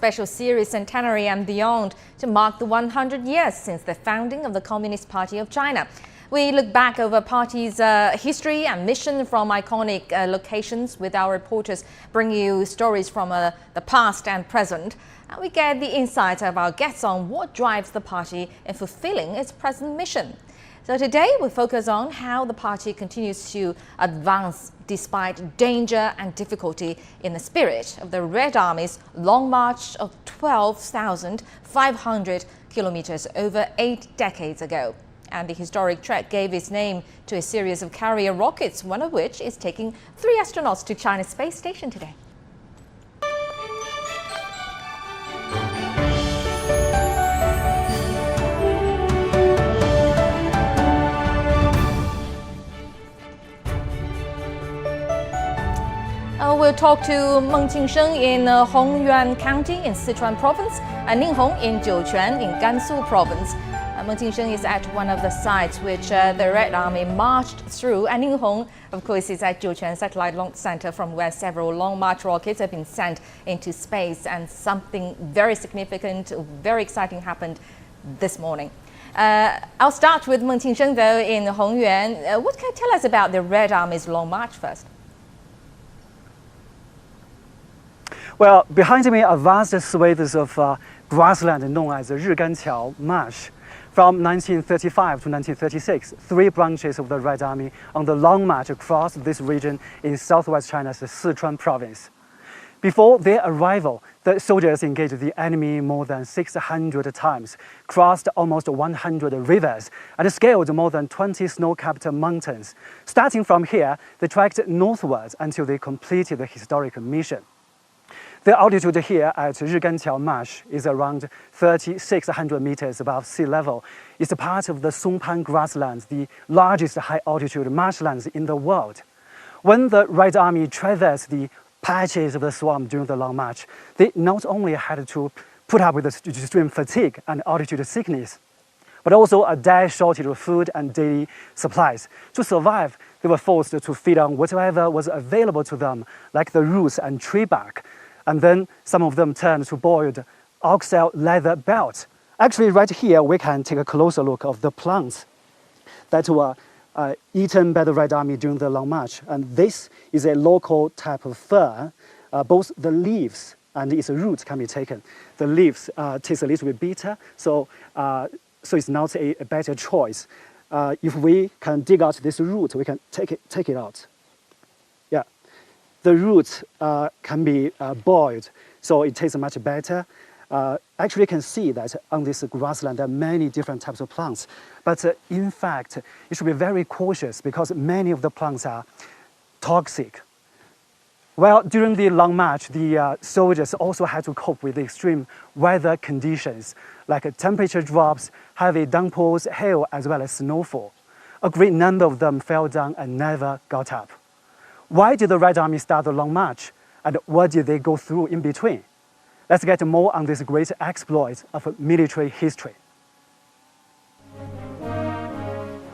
special series Centenary and Beyond to mark the 100 years since the founding of the Communist Party of China. We look back over the party's history and mission from iconic locations with our reporters bringing you stories from the past and present. And we get the insights of our guests on what drives the party in fulfilling its present mission. So today we focus on how the party continues to advance despite danger and difficulty in the spirit of the Red Army's long march of 12,500 kilometers over 8 decades ago. And the historic trek gave its name to a series of carrier rockets, one of which is taking 3 astronauts to China's space station today. We'll talk to Meng Qingsheng in Hongyuan County in Sichuan Province and Ninghong in Jiuquan in Gansu Province. Meng Qingsheng is at one of the sites which the Red Army marched through, and Ninghong, of course, is at Jiuquan Satellite Launch Center, from where several Long March rockets have been sent into space, and something very significant, very exciting happened this morning. I'll start with Meng Qingsheng, though, in Hongyuan. What can you tell us about the Red Army's Long March first? Well, behind me are vast swathes of grassland known as the Riganqiao Marsh. From 1935 to 1936, 3 branches of the Red Army on the Long March crossed this region in southwest China's Sichuan province. Before their arrival, the soldiers engaged the enemy more than 600 times, crossed almost 100 rivers, and scaled more than 20 snow-capped mountains. Starting from here, they trekked northwards until they completed the historic mission. The altitude here at Riganqiao Marsh is around 3,600 meters above sea level. It's a part of the Songpan grasslands, the largest high-altitude marshlands in the world. When the Red Army traversed the patches of the swamp during the Long March, they not only had to put up with the extreme fatigue and altitude sickness, but also a dire shortage of food and daily supplies. To survive, they were forced to feed on whatever was available to them, like the roots and tree bark. And then some of them turned to boiled oxtail leather belts. Actually, right here, we can take a closer look of the plants that were eaten by the Red Army during the Long March. And this is a local type of fern. Both the leaves and its roots can be taken. The leaves taste a little bit bitter, so it's not a better choice. If we can dig out this root, we can take it out. Yeah. The roots can be boiled, so it tastes much better. Actually, you can see that on this grassland there are many different types of plants. But in fact, you should be very cautious because many of the plants are toxic. Well, during the Long March, the soldiers also had to cope with extreme weather conditions, like temperature drops, heavy downpours, hail, as well as snowfall. A great number of them fell down and never got up. Why did the Red Army start the Long March, and what did they go through in between? Let's get more on this great exploit of military history.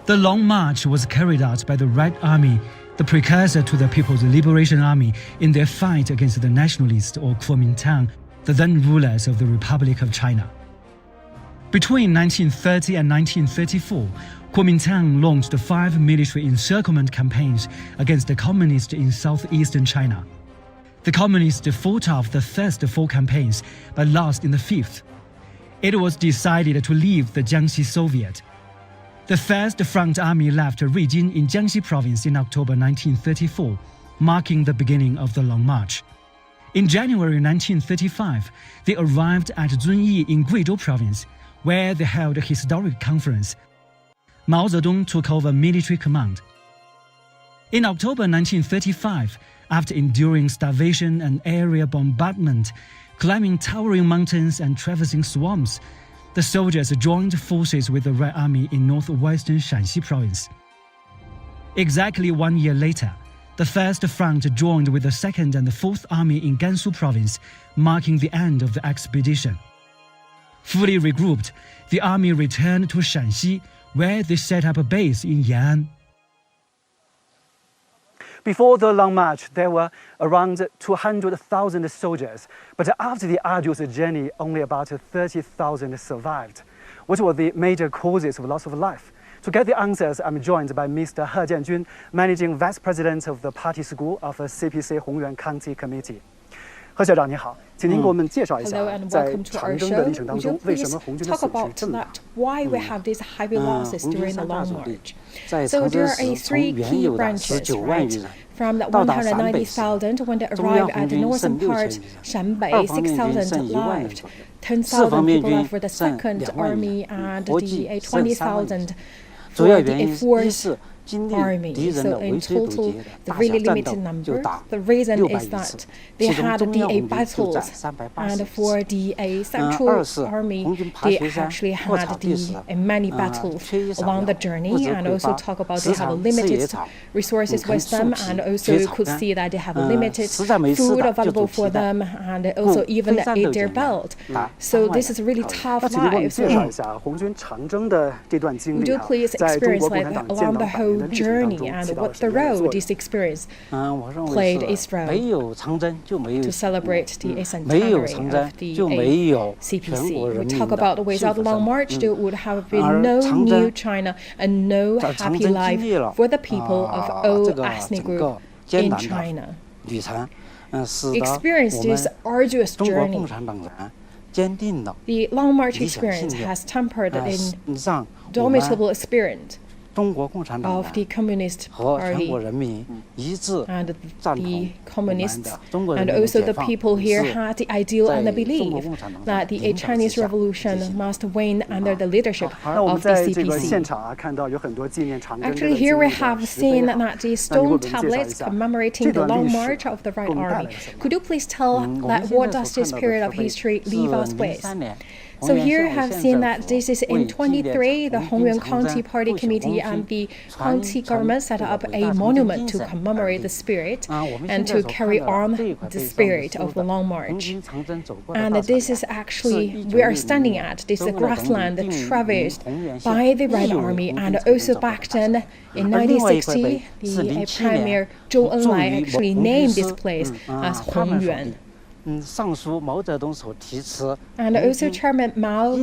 The Long March was carried out by the Red Army, the precursor to the People's Liberation Army, in their fight against the nationalists or Kuomintang, the then rulers of the Republic of China. Between 1930 and 1934, Kuomintang launched 5 military encirclement campaigns against the communists in southeastern China. The communists fought off the first 4 campaigns, but lost in the 5th. It was decided to leave the Jiangxi Soviet. The First Front Army left Ruijin in Jiangxi Province in October 1934, marking the beginning of the Long March. In January 1935, they arrived at Zunyi in Guizhou Province, where they held a historic conference. Mao Zedong took over military command. In October 1935, after enduring starvation and area bombardment, climbing towering mountains and traversing swamps, the soldiers joined forces with the Red Army in northwestern Shanxi province. Exactly 1 year later, the First Front joined with the Second and the Fourth Army in Gansu province, marking the end of the expedition. Fully regrouped, the army returned to Shanxi, where they set up a base in Yan'an. Before the Long March, there were around 200,000 soldiers, but after the arduous journey, only about 30,000 survived. What were the major causes of loss of life? To get the answers, I'm joined by Mr. He Jianjun, Managing Vice President of the Party School of CPC Hongyuan County Committee. 何校长你好，请您给我们介绍一下，在长征的历程当中，为什么红军的损失这么大？Why we have these heavy losses during the Long March? So there are three key branches, right? From the 190,000 when they arrived at the northern part, Shanbei, 6,000 left, 10,000 people are for the Second Army, and the 20,000 for the Fourth Army. So in total, the really limited number. The reason is that they had the battles, and for the Central Army, they actually had the many battles along the journey, and also talk about they have limited resources with them, and also you could see that they have limited food available for them, and also even ate their belt. So this is really tough life. Would you please experience like along the whole journey and what the role this experience played its role to celebrate the centenary of the CPC. We talk about without the Long March, there would have been no new China and no happy life for the people of all ethnic groups in China. Experience this arduous journey. The Long March experience has tempered in indomitable spirit of the Communist Party and the communists, and also the people here had the ideal and the belief that the Chinese Revolution must win under the leadership of the CPC. Actually, here we have seen that the stone tablets commemorating the Long March of the Red Army. Could you please tell that what does this period of history leave us with? So here we have seen that this is in 23, the Hongyuan County Party Committee and the county government set up a monument to commemorate the spirit and to carry on the spirit of the Long March. And this is actually, we are standing at this grassland traversed by the Red Army, and also back then in 1960, the Premier Zhou Enlai actually named this place as Hongyuan. And also Chairman Mao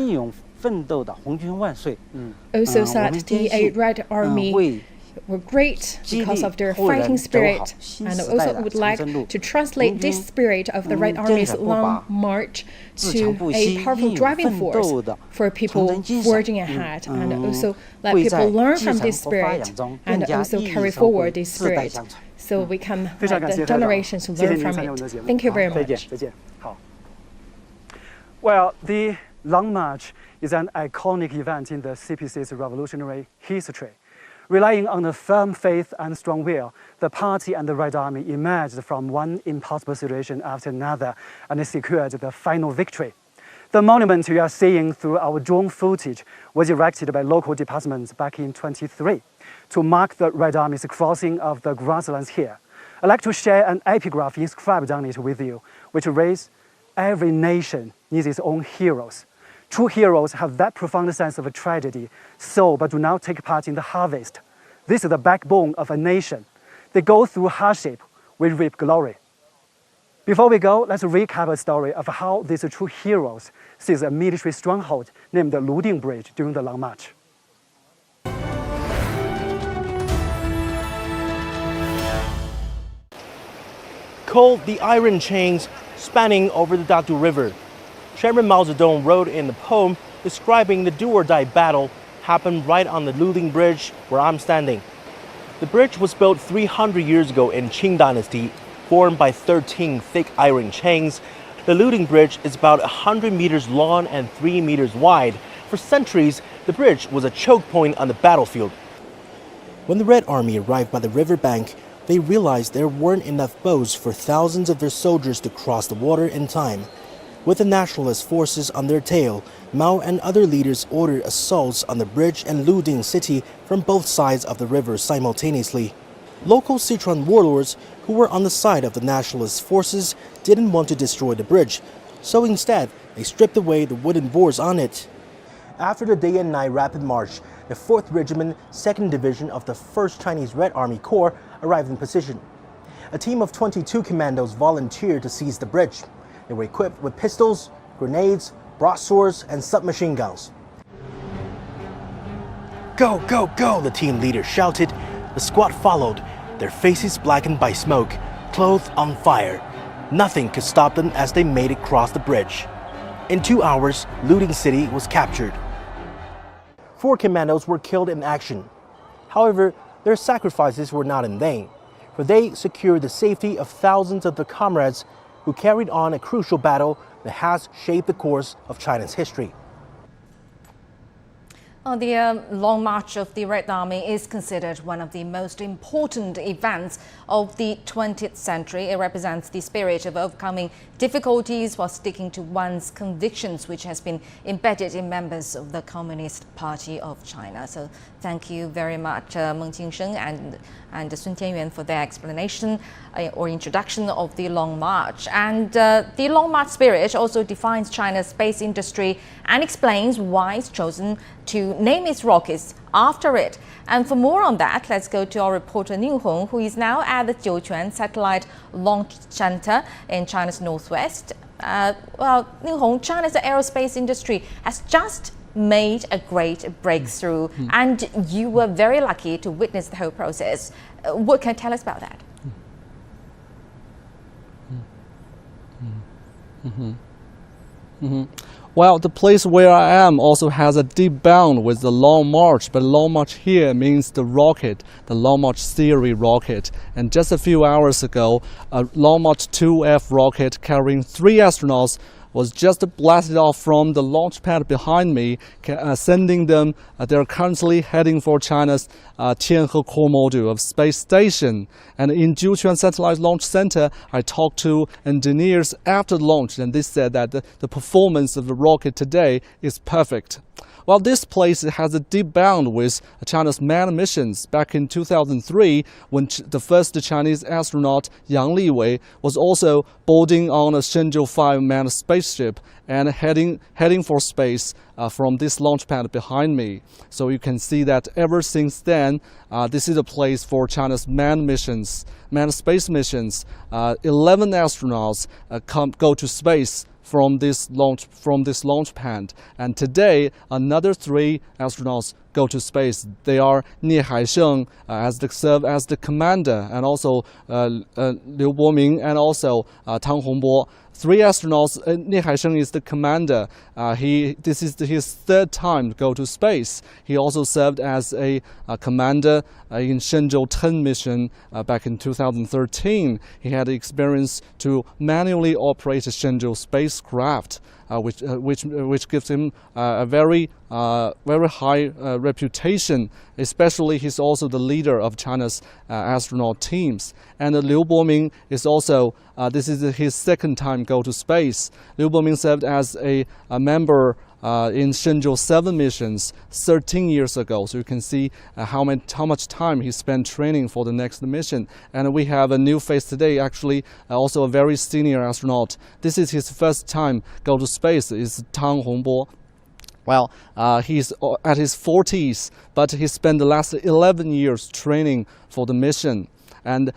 also said the Red Army were great because of their fighting spirit, and also would like to translate this spirit of the Red Army's Long March to a powerful driving force for people forging ahead, and also let people learn from this spirit and also carry forward this spirit, so we can let the generations learn from it. Thank you very much. Well, the Long March is an iconic event in the CPC's revolutionary history. Relying on a firm faith and strong will, the party and the Red Army emerged from one impossible situation after another and secured the final victory. The monument you are seeing through our drone footage was erected by local departments back in 23 to mark the Red Army's crossing of the grasslands here. I'd like to share an epigraph inscribed on it with you, which reads, "Every nation needs its own heroes. True heroes have that profound sense of tragedy, sow but do not take part in the harvest. This is the backbone of a nation. They go through hardship, we reap glory." Before we go, let's recap a story of how these true heroes seized a military stronghold named the Luding Bridge during the Long March. Called the Iron Chains, spanning over the Datu River, Chairman Mao Zedong wrote in the poem describing the do-or-die battle happened right on the Luding Bridge where I'm standing. The bridge was built 300 years ago in Qing Dynasty, formed by 13 thick iron chains. The Luding Bridge is about 100 meters long and 3 meters wide. For centuries, the bridge was a choke point on the battlefield. When the Red Army arrived by the riverbank, they realized there weren't enough boats for thousands of their soldiers to cross the water in time. With the nationalist forces on their tail, Mao and other leaders ordered assaults on the bridge and Luding city from both sides of the river simultaneously. Local Sichuan warlords who were on the side of the nationalist forces didn't want to destroy the bridge, so instead they stripped away the wooden boards on it. After the day and night rapid march, the 4th Regiment, 2nd Division of the 1st Chinese Red Army Corps arrived in position. a team of 22 commandos volunteered to seize the bridge. They were equipped with pistols, grenades, broadswords, and submachine guns. Go, go, go, the team leader shouted. The squad followed, their faces blackened by smoke, clothes on fire. Nothing could stop them as they made it across the bridge. In 2 hours, Looting City was captured. 4 commandos were killed in action. However, their sacrifices were not in vain, for they secured the safety of thousands of their comrades who carried on a crucial battle that has shaped the course of China's history. The Long March of the Red Army is considered one of the most important events of the 20th century. It represents the spirit of overcoming difficulties while sticking to one's convictions, which has been embedded in members of the Communist Party of China. So thank you very much, Meng Jingsheng and Sun Tianyuan, for their explanation or introduction of the Long March. And the Long March spirit also defines China's space industry and explains why it's chosen to name its rockets after it. And for more on that, let's go to our reporter Niu Hong, who is now at the Jiuquan Satellite Launch Center in China's northwest. Well, Niu Hong, China's aerospace industry has just made a great breakthrough, and you were very lucky to witness the whole process. What can you tell us about that? Well, the place where I am also has a deep bond with the Long March, but Long March here means the rocket, the Long March series rocket. And just a few hours ago, a Long March 2F rocket carrying 3 astronauts was just blasted off from the launch pad behind me, sending them. They're currently heading for China's Tianhe core module of space station. And in Jiuquan Satellite Launch Center, I talked to engineers after launch, and they said that the performance of the rocket today is perfect. Well, this place has a deep bond with China's manned missions. Back in 2003, when the first Chinese astronaut, Yang Liwei, was also boarding on a Shenzhou 5 manned spaceship and heading for space from this launch pad behind me. So you can see that ever since then, this is a place for China's manned missions, manned space missions. 11 astronauts go to space from this launch pad, and today another 3 astronauts go to space. They are Nie Haisheng serve as the commander, and also Liu Boming and also Tang Hongbo. 3 astronauts. Nie Haisheng is the commander. This is his 3rd time to go to space. He also served as a commander in Shenzhou 10 mission back in 2013. He had experience to manually operate a Shenzhou spacecraft, which gives him a very high reputation. Especially, he's also the leader of China's astronaut teams. And Liu Boming is also this is his 2nd time go to space. Liu Boming served as a member in Shenzhou 7 missions 13 years ago. So you can see how much time he spent training for the next mission. And we have a new face today, actually also a very senior astronaut. This is his 1st time go to space. Is Tang Hongbo. Well, he's at his 40s, but he spent the last 11 years training for the mission. And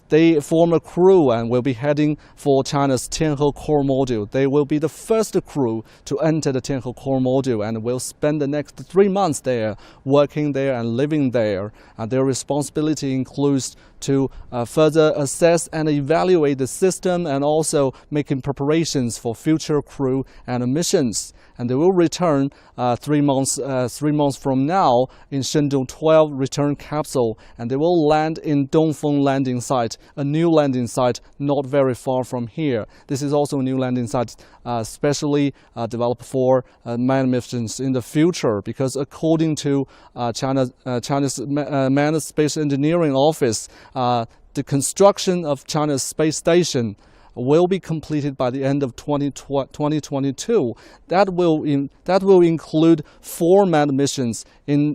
they form a crew and will be heading for China's Tianhe core module. They will be the first crew to enter the Tianhe core module and will spend the next 3 months there, working there and living there. Their responsibility includes to further assess and evaluate the system and also making preparations for future crew and missions. And they will return 3 months from now in Shenzhou 12 return capsule, and they will land in Dongfeng landing site, a new landing site not very far from here. This is also a new landing site specially developed for manned missions in the future, because according to China's Manned Space Engineering Office, the construction of China's space station will be completed by the end of 2022. That will include 4 manned missions.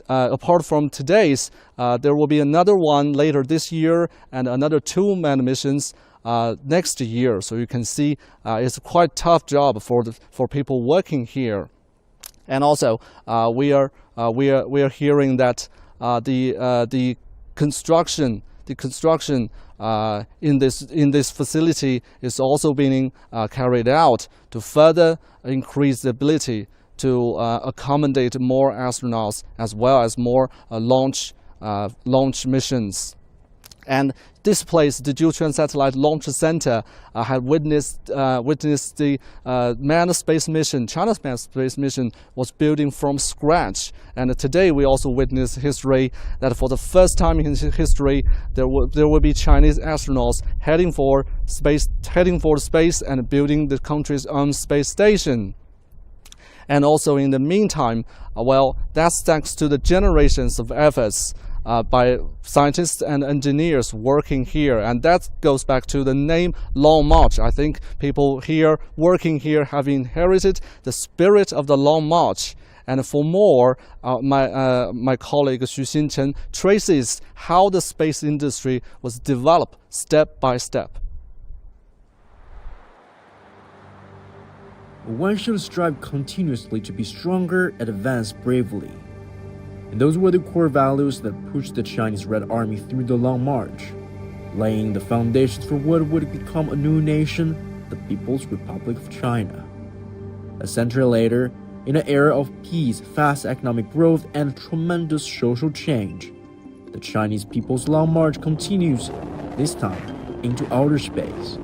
Apart from today's, there will be another one later this year and another 2 manned missions next year. So you can see it's a quite tough job for people working here. And also we are hearing that the construction in this facility is also being carried out to further increase the ability to accommodate more astronauts as well as more launch missions. And this place, the Jiuquan Satellite Launch Center, had witnessed the manned space mission. China's manned space mission was building from scratch. And today we also witness history that for the first time in history, there will be Chinese astronauts heading for space and building the country's own space station. And also in the meantime, that's thanks to the generations of efforts by scientists and engineers working here, and that goes back to the name Long March. I think people here working here have inherited the spirit of the Long March. And for more, my colleague Xu Xinchen traces how the space industry was developed step by step. One should strive continuously to be stronger and advance bravely. And those were the core values that pushed the Chinese Red Army through the Long March, laying the foundations for what would become a new nation, the People's Republic of China. A century later, in an era of peace, fast economic growth, and tremendous social change, the Chinese People's Long March continues, this time into outer space.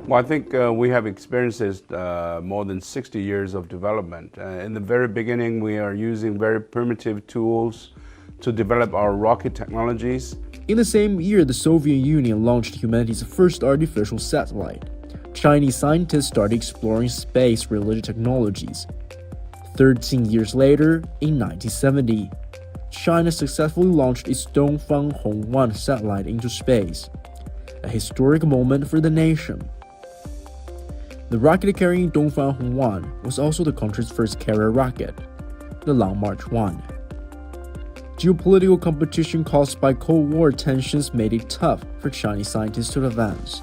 Well, I think we have experienced more than 60 years of development. In the very beginning, we are using very primitive tools to develop our rocket technologies. In the same year, the Soviet Union launched humanity's first artificial satellite. Chinese scientists started exploring space-related technologies. 13 years later, in 1970, China successfully launched its Dongfang Hong-1 satellite into space, a historic moment for the nation. The rocket carrying Dongfang Hong-1 was also the country's first carrier rocket, the Long March 1. Geopolitical competition caused by Cold War tensions made it tough for Chinese scientists to advance,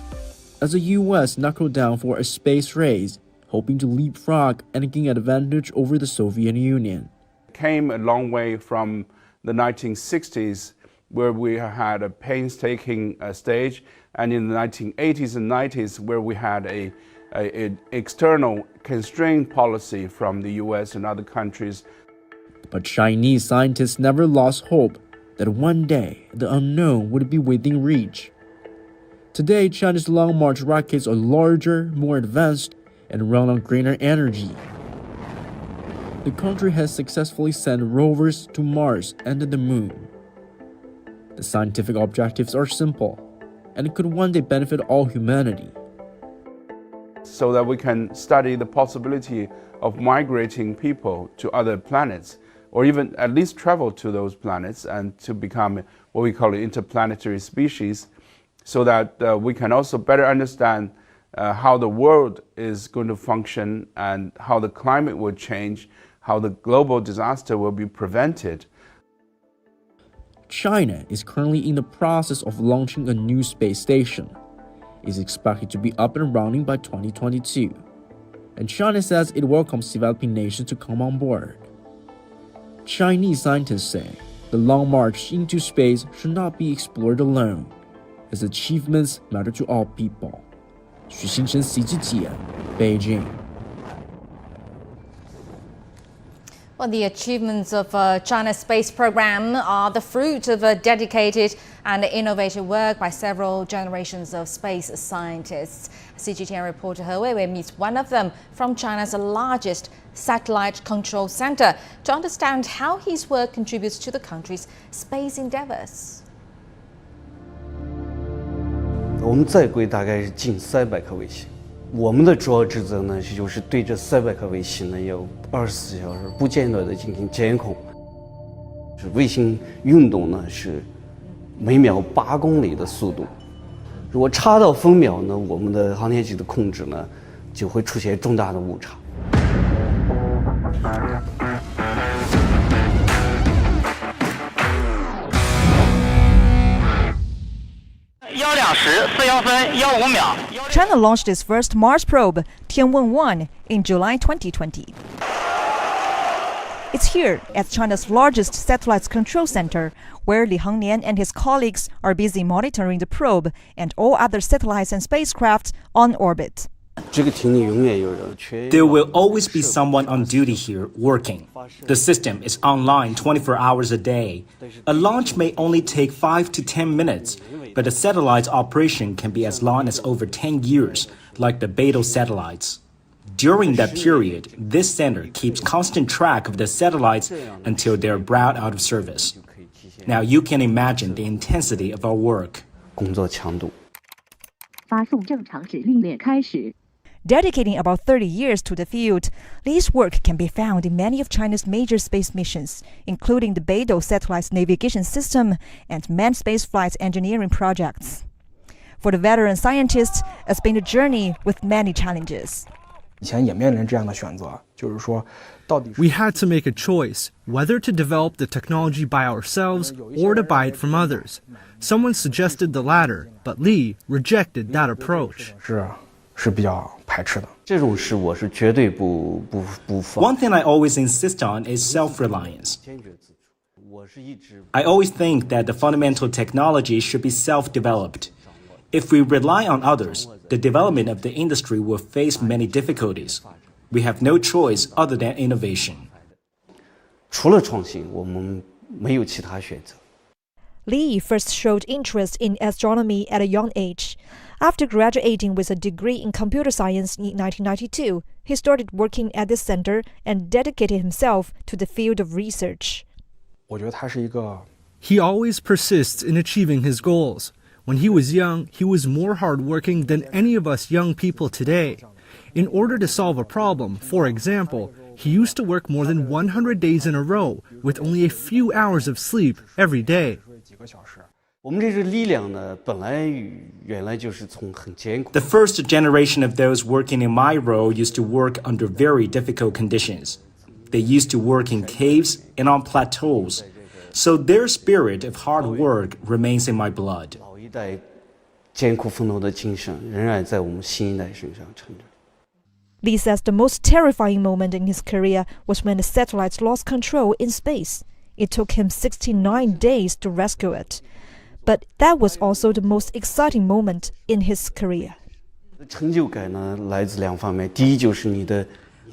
as the US knuckled down for a space race, hoping to leapfrog and gain advantage over the Soviet Union. Came a long way from the 1960s, where we had a painstaking stage, and in the 1980s and 90s, where we had an external constraint policy from the US and other countries. But Chinese scientists never lost hope that one day the unknown would be within reach. Today, China's Long March rockets are larger, more advanced, and run on greener energy. The country has successfully sent rovers to Mars and the Moon. The scientific objectives are simple, and could one day benefit all humanity. So that we can study the possibility of migrating people to other planets, or even at least travel to those planets and to become what we call an interplanetary species, so that we can also better understand how the world is going to function and how the climate will change, how the global disaster will be prevented. China is currently in the process of launching a new space station. It is expected to be up and running by 2022. And China says it welcomes developing nations to come on board. Chinese scientists say the Long March into space should not be explored alone, as achievements matter to all people. Xu Xinchen, CGTN, Beijing. Well, the achievements of China's space program are the fruit of a dedicated and innovative work by several generations of space scientists. CGTN reporter He Weiwei meets one of them from China's largest satellite control center to understand how his work contributes to the country's space endeavors. 我们在轨大概是近300颗卫星。我们的主要职责呢，就是对这300颗卫星呢，要24小时不间断的进行监控。卫星运动呢是每秒8公里的速度，如果差到分秒呢，我们的航天器的控制呢就会出现重大的误差。 China launched its first Mars probe, Tianwen-1, in July 2020. It's here, at China's largest satellites control center, where Li Hengnian and his colleagues are busy monitoring the probe and all other satellites and spacecraft on orbit. There will always be someone on duty here working. The system is online 24 hours a day. A launch may only take 5 to 10 minutes, but a satellite's operation can be as long as over 10 years, like the Beidou satellites. During that period, this center keeps constant track of the satellites until they're brought out of service. Now you can imagine the intensity of our work. Dedicating about 30 years to the field, Li's work can be found in many of China's major space missions, including the Beidou satellite's navigation system and manned spaceflight engineering projects. For the veteran scientists, it's been a journey with many challenges. We had to make a choice, whether to develop the technology by ourselves or to buy it from others. Someone suggested the latter, but Li rejected that approach. One thing I always insist on is self-reliance. I always think that the fundamental technology should be self-developed. If we rely on others, the development of the industry will face many difficulties. We have no choice other than innovation. Li first showed interest in astronomy at a young age. After graduating with a degree in computer science in 1992, he started working at this center and dedicated himself to the field of research. He always persists in achieving his goals. When he was young, he was more hardworking than any of us young people today. In order to solve a problem, for example, he used to work more than 100 days in a row with only a few hours of sleep every day. The first generation of those working in my role used to work under very difficult conditions. They used to work in caves and on plateaus, so their spirit of hard work remains in my blood. Li says the most terrifying moment in his career was when the satellites lost control in space. It took him 69 days to rescue it. But that was also the most exciting moment in his career.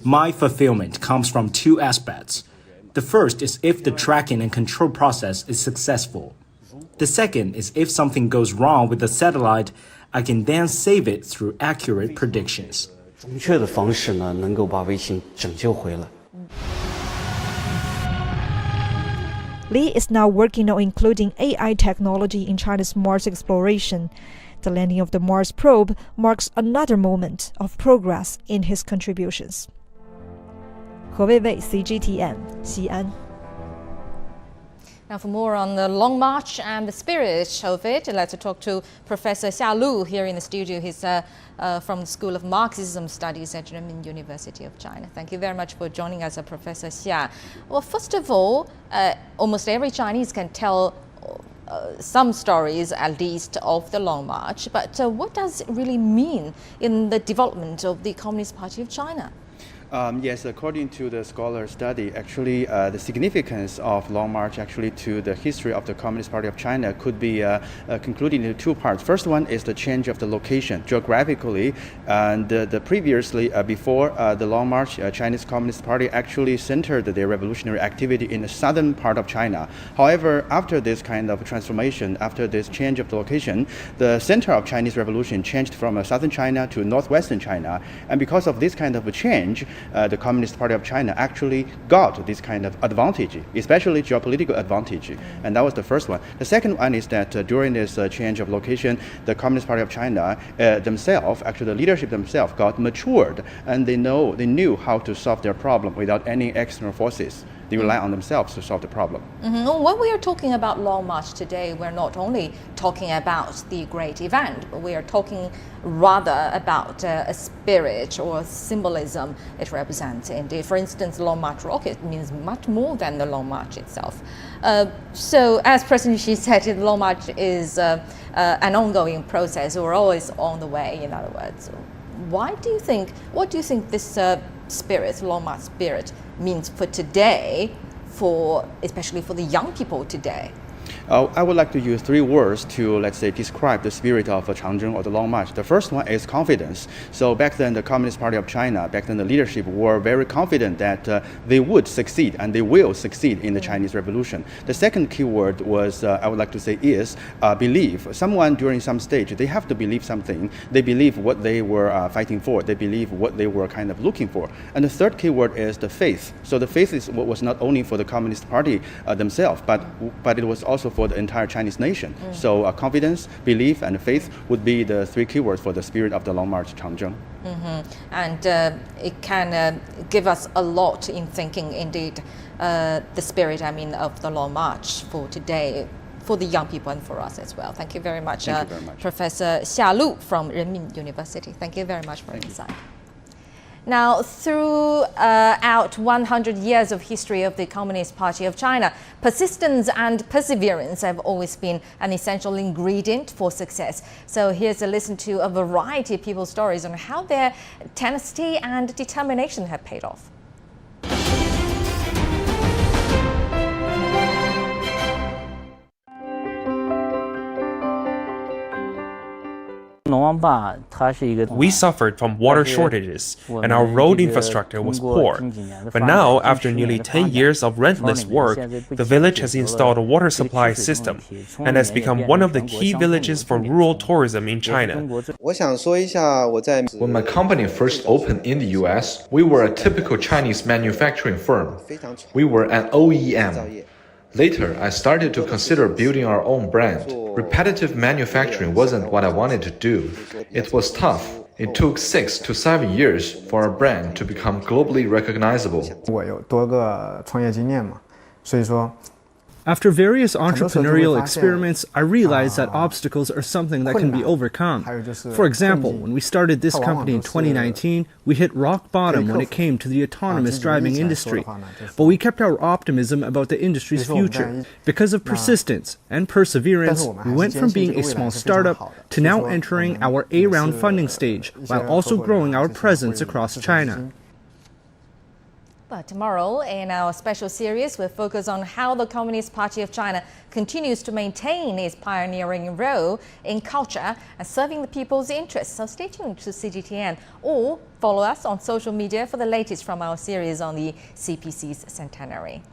My fulfillment comes from two aspects. The first is if the tracking and control process is successful. The second is if something goes wrong with the satellite, I can then save it through accurate predictions. Li is now working on including AI technology in China's Mars exploration. The landing of the Mars probe marks another moment of progress in his contributions. 何薇薇 CGTN 西安。 Now, for more on the Long March and the spirit of it, let's talk to Professor Xia Lu here in the studio. He's from the School of Marxism Studies at Renmin University of China. Thank you very much for joining us, Professor Xia. Well, first of all, almost every Chinese can tell some stories, at least, of the Long March. But what does it really mean in the development of the Communist Party of China? Yes, according to the scholar study, actually the significance of Long March actually to the history of the Communist Party of China could be concluded into two parts. First one is the change of the location geographically, and previously before the Long March, Chinese Communist Party actually centered their revolutionary activity in the southern part of China. However, after this kind of transformation, after this change of the location, the center of Chinese revolution changed from southern China to northwestern China, and because of this kind of a change, the Communist Party of China actually got this kind of advantage, especially geopolitical advantage, and that was the first one. The second one is that during this change of location, the Communist Party of China themselves, actually the leadership themselves, got matured, and they knew how to solve their problem without any external forces. They rely on themselves to solve the problem. When we are talking about Long March today, we're not only talking about the great event, but we are talking rather about a spirit or symbolism it represents. And for instance, the Long March rocket means much more than the Long March itself. So as President Xi said, the Long March is an ongoing process. We're always on the way, in other words. What do you think this spirit, Long March spirit, means for today, especially for the young people today? I would like to use 3 words to, let's say, describe the spirit of Changzheng or the Long March. The first one is confidence. So back then, the Communist Party of China, back then the leadership were very confident that they would succeed and they will succeed in the Chinese Revolution. The second key word was, I would like to say, is belief. Someone during some stage, they have to believe something. They believe what they were fighting for. They believe what they were kind of looking for. And the third key word is the faith. So the faith is what was not only for the Communist Party themselves, but it was also for the entire Chinese nation. So confidence, belief, and faith would be the 3 keywords for the spirit of the Long March Changzheng. And it can give us a lot in thinking, indeed, the spirit, of the Long March for today, for the young people and for us as well. Thank you very much, Professor Xia Lu from Renmin University. Thank you very much for your insight. Now, throughout 100 years of history of the Communist Party of China, persistence and perseverance have always been an essential ingredient for success. So here's a listen to a variety of people's stories on how their tenacity and determination have paid off. We suffered from water shortages, and our road infrastructure was poor. But now, after nearly 10 years of relentless work, the village has installed a water supply system and has become one of the key villages for rural tourism in China. When my company first opened in the US, we were a typical Chinese manufacturing firm. We were an OEM. Later, I started to consider building our own brand. Repetitive manufacturing wasn't what I wanted to do. It was tough. It took 6 to 7 years for our brand to become globally recognizable. After various entrepreneurial experiments, I realized that obstacles are something that can be overcome. For example, when we started this company in 2019, we hit rock bottom when it came to the autonomous driving industry. But we kept our optimism about the industry's future. Because of persistence and perseverance, we went from being a small startup to now entering our A-round funding stage, while also growing our presence across China. But tomorrow, in our special series, we'll focus on how the Communist Party of China continues to maintain its pioneering role in culture and serving the people's interests. So stay tuned to CGTN or follow us on social media for the latest from our series on the CPC's centenary.